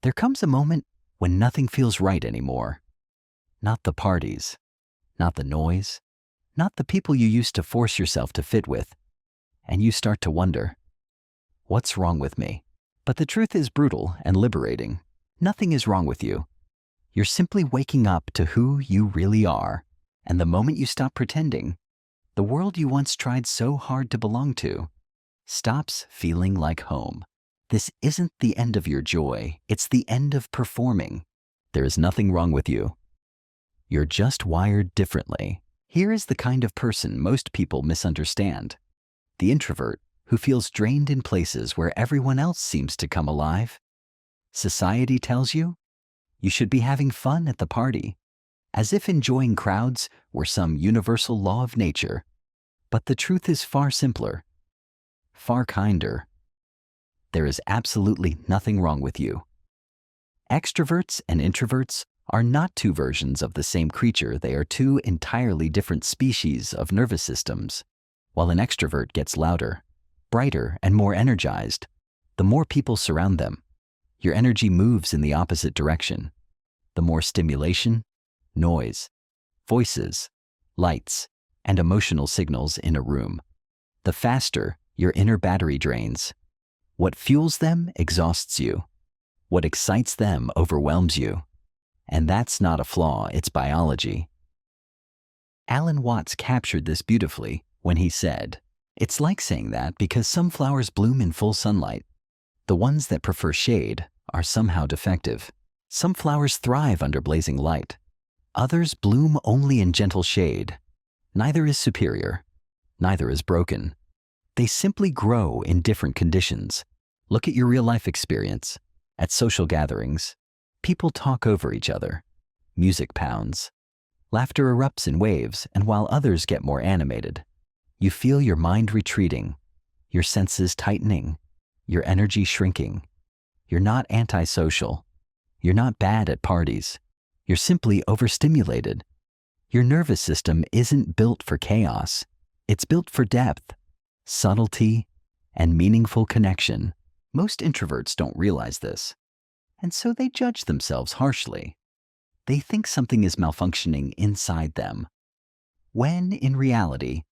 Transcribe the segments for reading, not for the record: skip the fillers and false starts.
There comes a moment when nothing feels right anymore. Not the parties, not the noise, not the people you used to force yourself to fit with. And you start to wonder, what's wrong with me? But the truth is brutal and liberating. Nothing is wrong with you. You're simply waking up to who you really are. And the moment you stop pretending, the world you once tried so hard to belong to stops feeling like home. This isn't the end of your joy. It's the end of performing. There is nothing wrong with you. You're just wired differently. Here is the kind of person most people misunderstand. The introvert who feels drained in places where everyone else seems to come alive. Society tells you you should be having fun at the party, as if enjoying crowds were some universal law of nature. But the truth is far simpler, far kinder. There is absolutely nothing wrong with you. Extroverts and introverts are not two versions of the same creature. They are two entirely different species of nervous systems. While an extrovert gets louder, brighter, and more energized, the more people surround them, your energy moves in the opposite direction. The more stimulation, noise, voices, lights, and emotional signals in a room, the faster your inner battery drains. What fuels them exhausts you. What excites them overwhelms you. And that's not a flaw, it's biology. Alan Watts captured this beautifully when he said, "It's like saying that because some flowers bloom in full sunlight, the ones that prefer shade are somehow defective. Some flowers thrive under blazing light. Others bloom only in gentle shade. Neither is superior. Neither is broken. They simply grow in different conditions. Look at your real-life experience. At social gatherings, people talk over each other. Music pounds. Laughter erupts in waves, and while others get more animated, you feel your mind retreating, your senses tightening, your energy shrinking. You're not antisocial. You're not bad at parties. You're simply overstimulated. Your nervous system isn't built for chaos. It's built for depth, subtlety, and meaningful connection. Most introverts don't realize this, and so they judge themselves harshly. They think something is malfunctioning inside them, when in reality,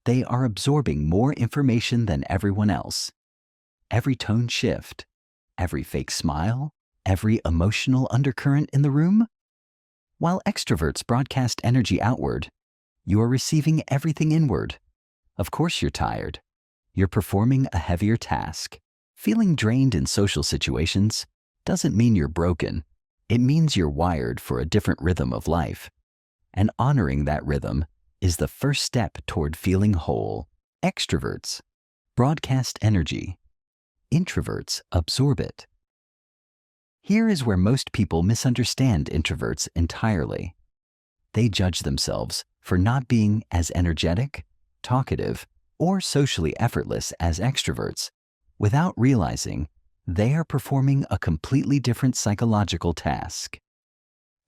they are absorbing more information than everyone else. Every tone shift, every fake smile, every emotional undercurrent in the room. While extroverts broadcast energy outward, you are receiving everything inward. Of course you're tired. You're performing a heavier task. Feeling drained in social situations doesn't mean you're broken. It means you're wired for a different rhythm of life. And honoring that rhythm is the first step toward feeling whole. Extroverts broadcast energy. Introverts absorb it. Here is where most people misunderstand introverts entirely. They judge themselves for not being as energetic, talkative, or socially effortless as extroverts, without realizing they are performing a completely different psychological task.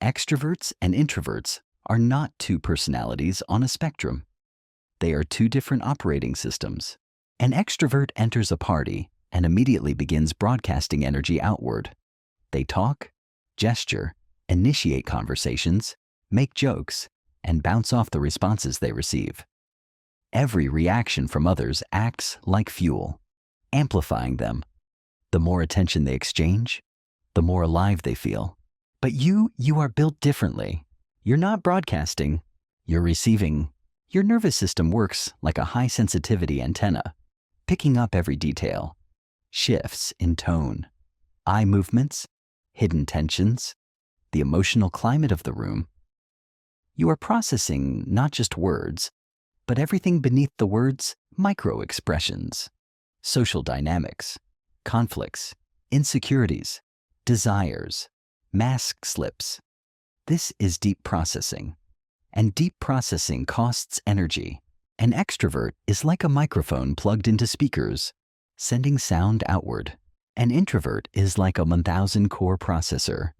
Extroverts and introverts are not two personalities on a spectrum. They are two different operating systems. An extrovert enters a party and immediately begins broadcasting energy outward. They talk, gesture, initiate conversations, make jokes, and bounce off the responses they receive. Every reaction from others acts like fuel, amplifying them. The more attention they exchange, the more alive they feel. But you are built differently. You're not broadcasting, you're receiving. Your nervous system works like a high-sensitivity antenna, picking up every detail, shifts in tone, eye movements, hidden tensions, the emotional climate of the room. You are processing not just words, but everything beneath the words, micro-expressions, social dynamics, conflicts, insecurities, desires, mask slips. This is deep processing, and deep processing costs energy. An extrovert is like a microphone plugged into speakers, sending sound outward. An introvert is like a 1,000-core processor,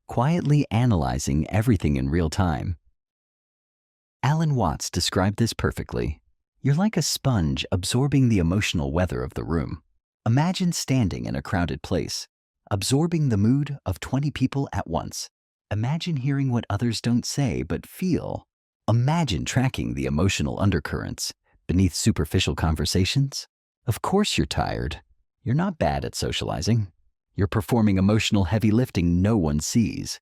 quietly analyzing everything in real time. Alan Watts described this perfectly. You're like a sponge absorbing the emotional weather of the room. Imagine standing in a crowded place, absorbing the mood of 20 people at once. Imagine hearing what others don't say but feel. Imagine tracking the emotional undercurrents beneath superficial conversations. Of course you're tired. You're not bad at socializing. You're performing emotional heavy lifting no one sees.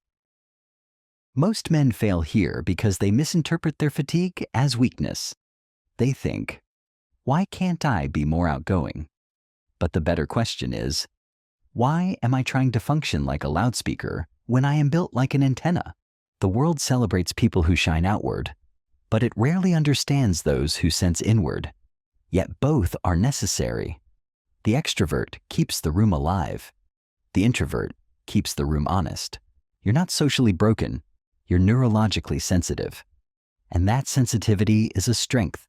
Most men fail here because they misinterpret their fatigue as weakness. They think, why can't I be more outgoing? But the better question is, why am I trying to function like a loudspeaker when I am built like an antenna? The world celebrates people who shine outward, but it rarely understands those who sense inward. Yet both are necessary. The extrovert keeps the room alive. The introvert keeps the room honest. You're not socially broken. You're neurologically sensitive. And that sensitivity is a strength,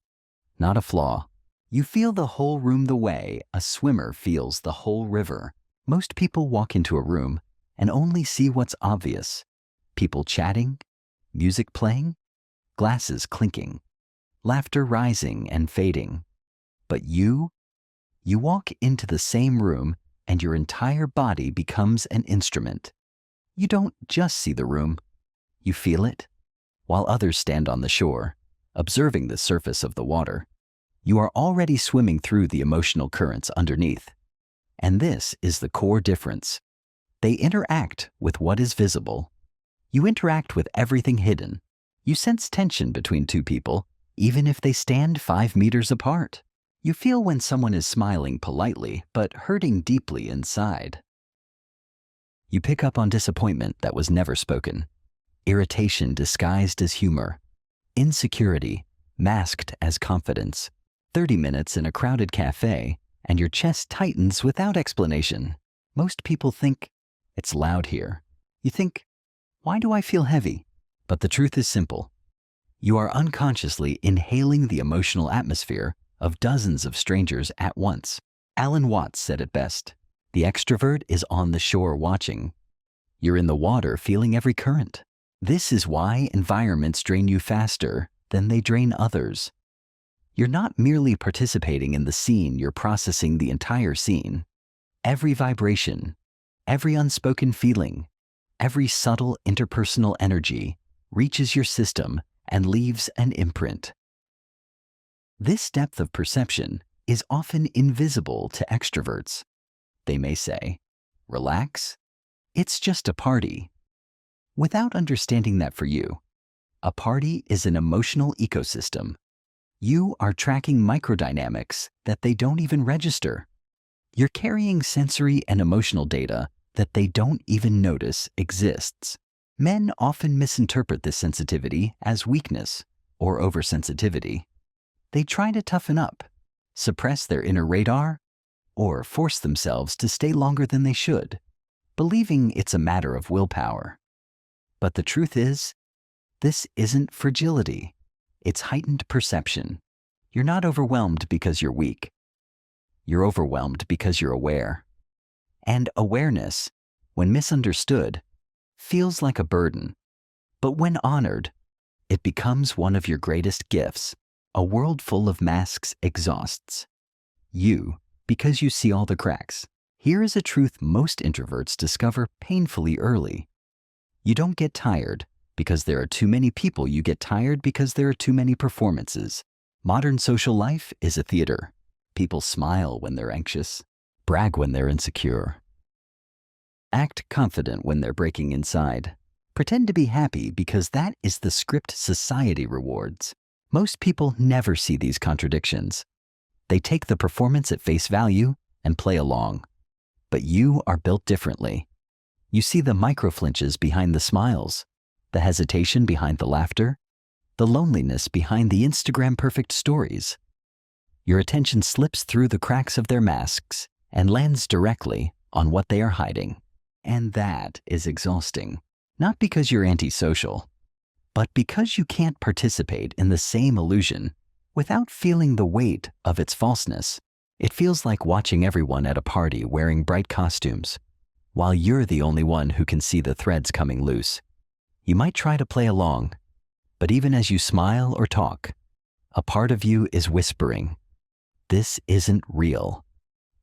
not a flaw. You feel the whole room the way a swimmer feels the whole river. Most people walk into a room and only see what's obvious. People chatting, music playing, glasses clinking, laughter rising and fading. But you walk into the same room and your entire body becomes an instrument. You don't just see the room, you feel it. While others stand on the shore, observing the surface of the water, you are already swimming through the emotional currents underneath. And this is the core difference. They interact with what is visible. You interact with everything hidden. You sense tension between two people, even if they stand 5 meters apart. You feel when someone is smiling politely, but hurting deeply inside. You pick up on disappointment that was never spoken, irritation disguised as humor, insecurity masked as confidence. 30 minutes in a crowded cafe, and your chest tightens without explanation. Most people think, it's loud here. You think, why do I feel heavy? But the truth is simple. You are unconsciously inhaling the emotional atmosphere of dozens of strangers at once. Alan Watts said it best. The extrovert is on the shore watching. You're in the water feeling every current. This is why environments drain you faster than they drain others. You're not merely participating in the scene, you're processing the entire scene. Every vibration, every unspoken feeling, every subtle interpersonal energy reaches your system and leaves an imprint. This depth of perception is often invisible to extroverts. They may say, relax, it's just a party. Without understanding that for you, a party is an emotional ecosystem. You are tracking microdynamics that they don't even register. You're carrying sensory and emotional data that they don't even notice exists. Men often misinterpret this sensitivity as weakness or oversensitivity. They try to toughen up, suppress their inner radar, or force themselves to stay longer than they should, believing it's a matter of willpower. But the truth is, this isn't fragility. It's heightened perception. You're not overwhelmed because you're weak. You're overwhelmed because you're aware. And awareness, when misunderstood, feels like a burden. But when honored, it becomes one of your greatest gifts. A world full of masks exhausts you because you see all the cracks. Here is a truth most introverts discover painfully early. You don't get tired because there are too many people. You get tired because there are too many performances. Modern social life is a theater. People smile when they're anxious, brag when they're insecure, act confident when they're breaking inside, pretend to be happy because that is the script society rewards. Most people never see these contradictions. They take the performance at face value and play along. But you are built differently. You see the microflinches behind the smiles, the hesitation behind the laughter, the loneliness behind the Instagram perfect stories. Your attention slips through the cracks of their masks and lands directly on what they are hiding. And that is exhausting. Not because you're antisocial, but because you can't participate in the same illusion without feeling the weight of its falseness. It feels like watching everyone at a party wearing bright costumes, while you're the only one who can see the threads coming loose. You might try to play along, but even as you smile or talk, a part of you is whispering, "This isn't real."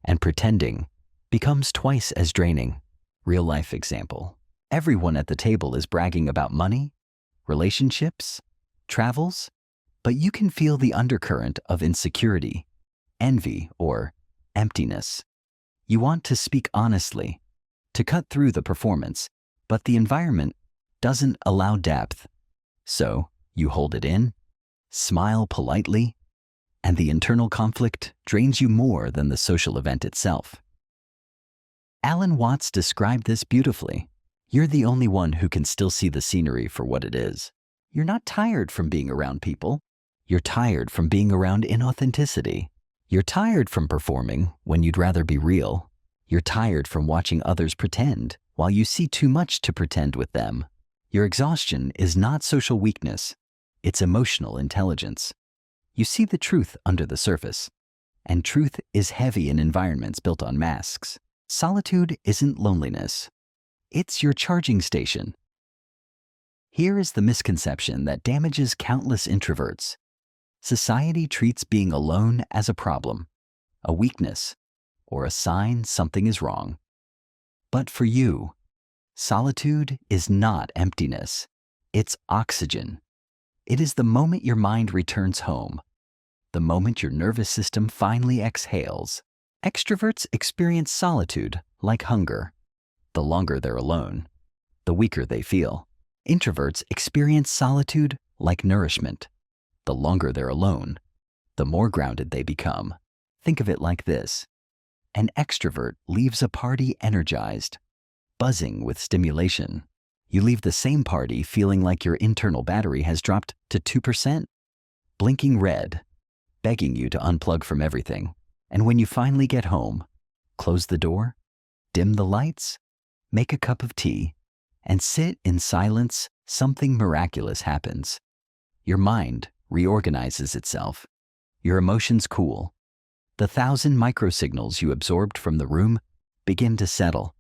And pretending becomes twice as draining. Real-life example. Everyone at the table is bragging about money, relationships, travels, but you can feel the undercurrent of insecurity, envy, or emptiness. You want to speak honestly, to cut through the performance, but the environment doesn't allow depth. So you hold it in, smile politely, and the internal conflict drains you more than the social event itself. Alan Watts described this beautifully. You're the only one who can still see the scenery for what it is. You're not tired from being around people. You're tired from being around inauthenticity. You're tired from performing when you'd rather be real. You're tired from watching others pretend while you see too much to pretend with them. Your exhaustion is not social weakness. It's emotional intelligence. You see the truth under the surface, and truth is heavy in environments built on masks. Solitude isn't loneliness. It's your charging station. Here is the misconception that damages countless introverts. Society treats being alone as a problem, a weakness, or a sign something is wrong. But for you, solitude is not emptiness. It's oxygen. It is the moment your mind returns home, the moment your nervous system finally exhales. Extroverts experience solitude like hunger. The longer they're alone, the weaker they feel. Introverts experience solitude like nourishment. The longer they're alone, the more grounded they become. Think of it like this. An extrovert leaves a party energized, buzzing with stimulation. You leave the same party feeling like your internal battery has dropped to 2%, blinking red, begging you to unplug from everything. And when you finally get home, close the door, dim the lights, make a cup of tea, and sit in silence, something miraculous happens. Your mind reorganizes itself. Your emotions cool. The 1,000 microsignals you absorbed from the room begin to settle,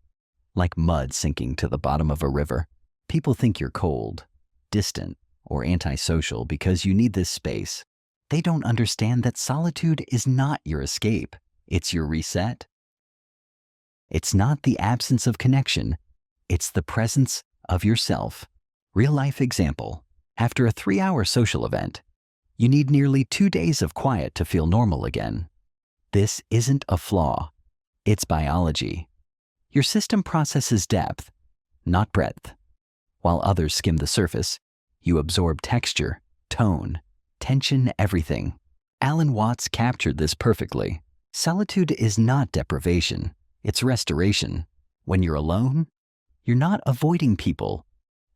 like mud sinking to the bottom of a river. People think you're cold, distant, or antisocial because you need this space. They don't understand that solitude is not your escape. It's your reset. It's not the absence of connection. It's the presence of yourself. Real-life example. After a 3-hour social event, you need nearly 2 days of quiet to feel normal again. This isn't a flaw. It's biology. Your system processes depth, not breadth. While others skim the surface, you absorb texture, tone, tension, everything. Alan Watts captured this perfectly. Solitude is not deprivation, it's restoration. When you're alone, you're not avoiding people.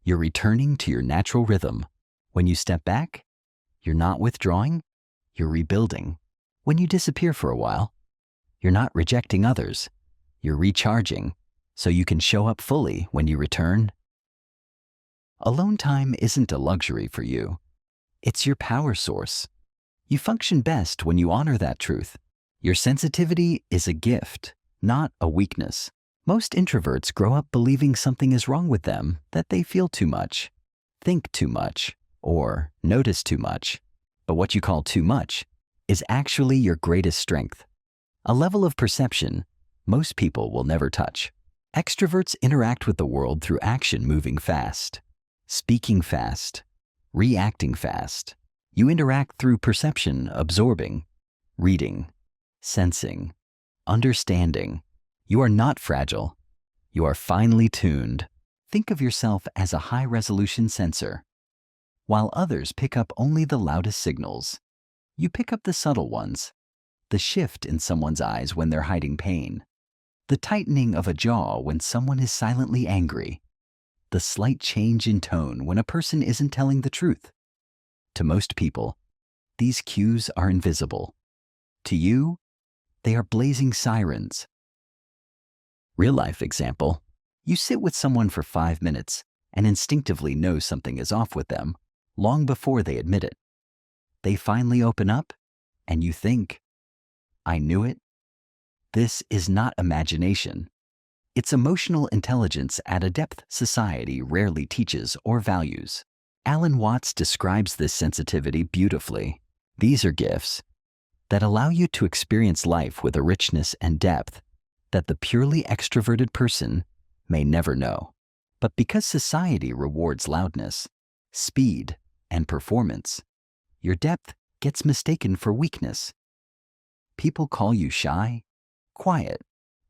You're returning to your natural rhythm. When you step back, you're not withdrawing, you're rebuilding. When you disappear for a while, you're not rejecting others. You're recharging so you can show up fully when you return. Alone time isn't a luxury for you. It's your power source. You function best when you honor that truth. Your sensitivity is a gift, not a weakness. Most introverts grow up believing something is wrong with them, that they feel too much, think too much, or notice too much. But what you call too much is actually your greatest strength. A level of perception most people will never touch. Extroverts interact with the world through action, moving fast, speaking fast, reacting fast. You interact through perception, absorbing, reading, sensing, understanding. You are not fragile. You are finely tuned. Think of yourself as a high-resolution sensor. While others pick up only the loudest signals, you pick up the subtle ones. The shift in someone's eyes when they're hiding pain. The tightening of a jaw when someone is silently angry. The slight change in tone when a person isn't telling the truth. To most people, these cues are invisible. To you, they are blazing sirens. Real-life example. You sit with someone for 5 minutes and instinctively know something is off with them, long before they admit it. They finally open up, and you think, I knew it. This is not imagination. It's emotional intelligence at a depth society rarely teaches or values. Alan Watts describes this sensitivity beautifully. These are gifts that allow you to experience life with a richness and depth that the purely extroverted person may never know. But because society rewards loudness, speed, and performance, your depth gets mistaken for weakness. People call you shy, quiet,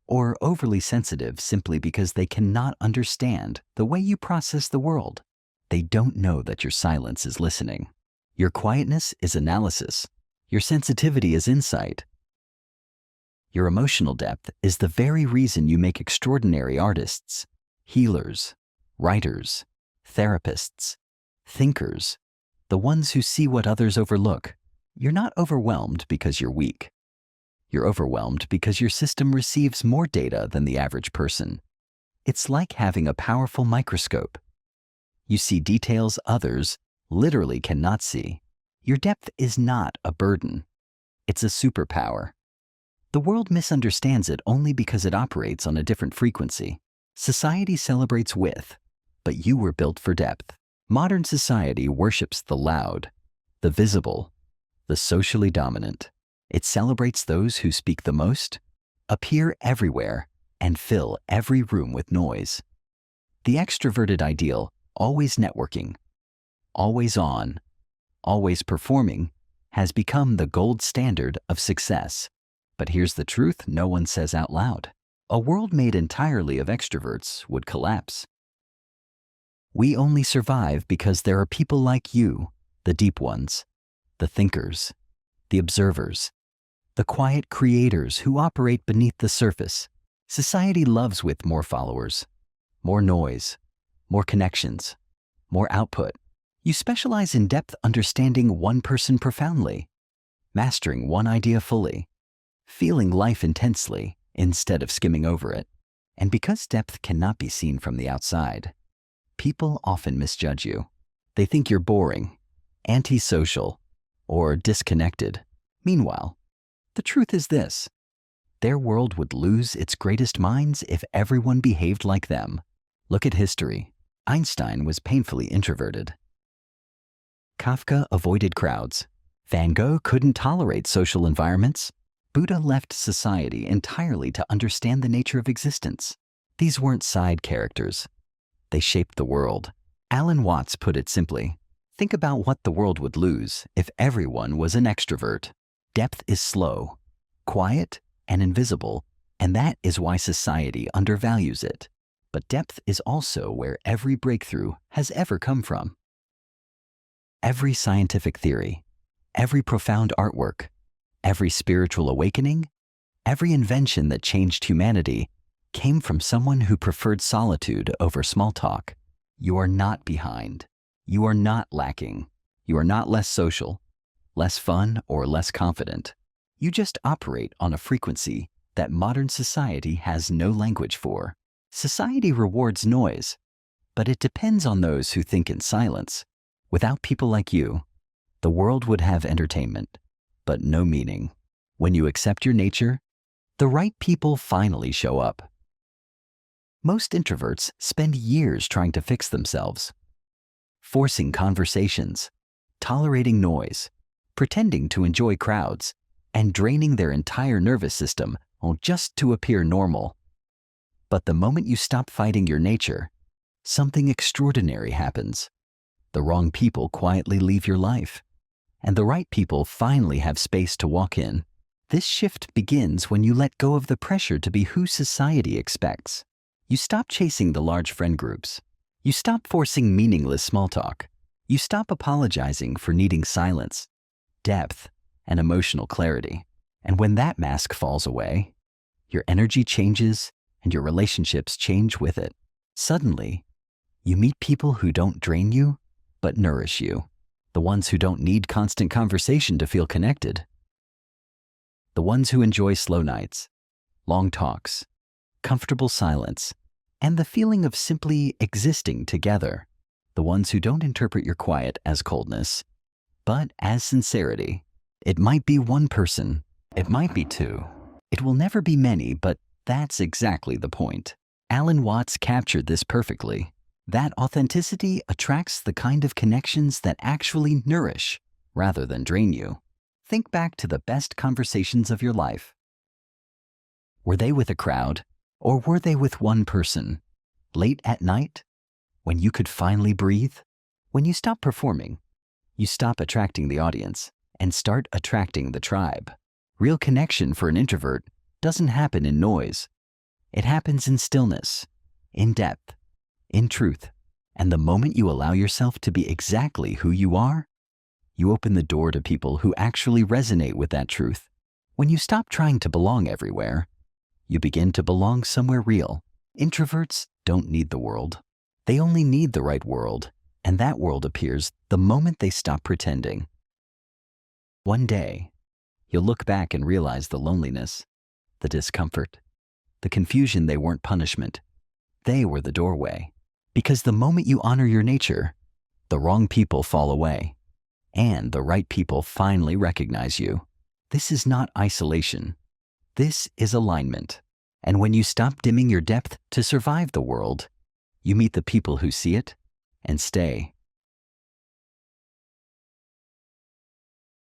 or overly sensitive simply because they cannot understand the way you process the world. They don't know that your silence is listening. Your quietness is analysis. Your sensitivity is insight. Your emotional depth is the very reason you make extraordinary artists, healers, writers, therapists, thinkers, the ones who see what others overlook. You're not overwhelmed because you're weak. You're overwhelmed because your system receives more data than the average person. It's like having a powerful microscope. You see details others literally cannot see. Your depth is not a burden. It's a superpower. The world misunderstands it only because it operates on a different frequency. Society celebrates width, but you were built for depth. Modern society worships the loud, the visible, the socially dominant. It celebrates those who speak the most, appear everywhere, and fill every room with noise. The extroverted ideal, always networking, always on, always performing, has become the gold standard of success. But here's the truth no one says out loud. A world made entirely of extroverts would collapse. We only survive because there are people like you, the deep ones, the thinkers, the observers, the quiet creators who operate beneath the surface. Society loves with more followers, more noise, more connections, more output. You specialize in depth understanding one person profoundly, mastering one idea fully, feeling life intensely instead of skimming over it. And because depth cannot be seen from the outside, people often misjudge you. They think you're boring, antisocial, or disconnected. Meanwhile, the truth is this: their world would lose its greatest minds if everyone behaved like them. Look at history. Einstein was painfully introverted. Kafka avoided crowds. Van Gogh couldn't tolerate social environments. Buddha left society entirely to understand the nature of existence. These weren't side characters. They shaped the world. Alan Watts put it simply: think about what the world would lose if everyone was an extrovert. Depth is slow, quiet, and invisible, and that is why society undervalues it. But depth is also where every breakthrough has ever come from. Every scientific theory, every profound artwork, every spiritual awakening, every invention that changed humanity came from someone who preferred solitude over small talk. You are not behind. You are not lacking. You are not less social, less fun, or less confident. You just operate on a frequency that modern society has no language for. Society rewards noise, but it depends on those who think in silence. Without people like you, the world would have entertainment, but no meaning. When you accept your nature, the right people finally show up. Most introverts spend years trying to fix themselves, forcing conversations, tolerating noise, pretending to enjoy crowds, and draining their entire nervous system just to appear normal. But the moment you stop fighting your nature, something extraordinary happens. The wrong people quietly leave your life, and the right people finally have space to walk in. This shift begins when you let go of the pressure to be who society expects. You stop chasing the large friend groups. You stop forcing meaningless small talk. You stop apologizing for needing silence, depth, and emotional clarity. And when that mask falls away, your energy changes and your relationships change with it. Suddenly, you meet people who don't drain you, but nourish you. The ones who don't need constant conversation to feel connected. The ones who enjoy slow nights, long talks, comfortable silence, and the feeling of simply existing together. The ones who don't interpret your quiet as coldness, but as sincerity. It might be one person, it might be two. It will never be many, but that's exactly the point. Alan Watts captured this perfectly. That authenticity attracts the kind of connections that actually nourish rather than drain you. Think back to the best conversations of your life. Were they with a crowd, or were they with one person? Late at night? When you could finally breathe? When you stop performing, you stop attracting the audience and start attracting the tribe. Real connection for an introvert doesn't happen in noise. It happens in stillness, in depth, in truth. And the moment you allow yourself to be exactly who you are, you open the door to people who actually resonate with that truth. When you stop trying to belong everywhere, you begin to belong somewhere real. Introverts don't need the world. They only need the right world, and that world appears the moment they stop pretending. One day, you'll look back and realize the loneliness, the discomfort, the confusion, they weren't punishment. They were the doorway. Because the moment you honor your nature, the wrong people fall away, and the right people finally recognize you. This is not isolation. This is alignment. And when you stop dimming your depth to survive the world, you meet the people who see it and stay.